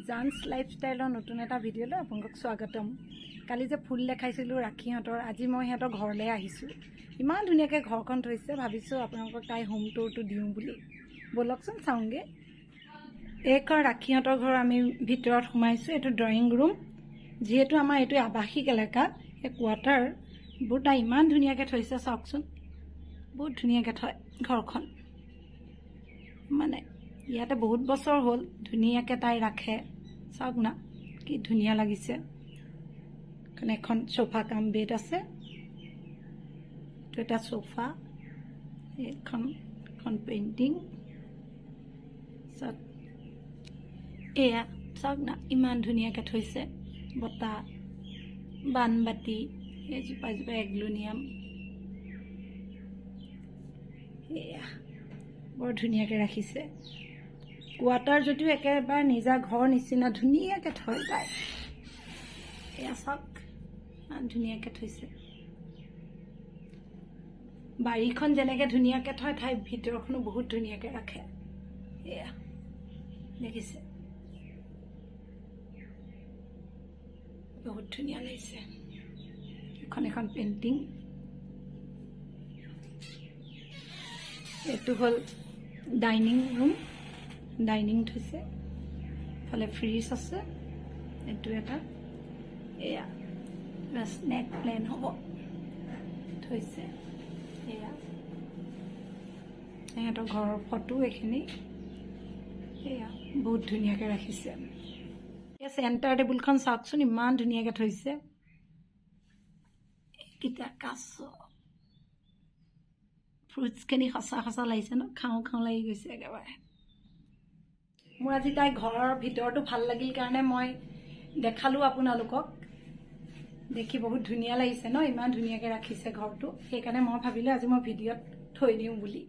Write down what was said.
Jahns লাইফষ্টাইলৰ নতুন এটা ভিডিঅ'লৈ আপোনালোকক স্বাগতম। কালি যে ফুল দেখাইছিলোঁ ৰাখীহঁতৰ, আজি মই সিহঁতৰ ঘৰলৈ আহিছোঁ। ইমান ধুনীয়াকৈ ঘৰখন থৈছে, ভাবিছোঁ আপোনালোকক তাই হোম টুৰটো দিওঁ বুলি। ব'লকচোন চাওঁগৈ। এইখন ৰাখীহঁতৰ ঘৰ আমি ভিতৰত সোমাইছোঁ। এইটো ড্ৰয়িং ৰুম। যিহেতু আমাৰ এইটো আৱাসিক এলেকা, এই কোৱাৰ্টাৰবোৰ তাই ইমান ধুনীয়াকৈ থৈছে, চাওকচোন। বহুত ধুনীয়াকৈ থয় ঘৰখন। মানে ইয়াতে বহুত বছৰ হ'ল, ধুনীয়াকৈ তাই ৰাখে। চাওক না, কি ধুনীয়া লাগিছে। এখন চোফা কাম বেড আছে, এইটো এটা চোফা, এইখন পেইণ্টিং। চাওক, এয়া চাওক না, ইমান ধুনীয়াকৈ থৈছে। বতাহ, বানবাতি, এজোপা এজোপা এগ্লনিয়াম, এয়া বৰ ধুনীয়াকৈ ৰাখিছে। কোৱাৰ্টাৰ যদিও একেবাৰে নিজা ঘৰ নিচিনা ধুনীয়াকৈ থয় তাই। এয়া চাওক, ইমান ধুনীয়াকৈ থৈছে। বাৰীখন যেনেকৈ ধুনীয়াকৈ থয়, তাই ভিতৰখনো বহুত ধুনীয়াকৈ ৰাখে। এয়া দেখিছে, বহুত ধুনীয়া লাগিছে। এখন পেইণ্টিং। এইটো হ'ল ডাইনিং ৰুম, ডাইনিং থৈছে। ইফালে ফ্ৰিজ আছে, এইটো এটা। এয়া স্নেক প্লেন হ'ব থৈছে। এয়া সিহঁতৰ ঘৰৰ ফটো এইখিনি। এয়া বহুত ধুনীয়াকৈ ৰাখিছে। এয়া চেণ্টাৰ টেবুলখন চাওকচোন, ইমান ধুনীয়াকৈ থৈছে। এইকেইটা কাছ, ফ্ৰুটছখিনি সঁচা সঁচা লাগিছে ন, খাওঁ খাওঁ লাগি গৈছে একেবাৰে। মোৰ আজি তাই ঘৰৰ ভিতৰটো ভাল লাগিল কাৰণে মই দেখালোঁ আপোনালোকক। দেখি বহুত ধুনীয়া লাগিছে ন, ইমান ধুনীয়াকৈ ৰাখিছে ঘৰটো। সেইকাৰণে মই ভাবিলোঁ আজি মই ভিডিঅ'ত থৈ দিওঁ বুলি।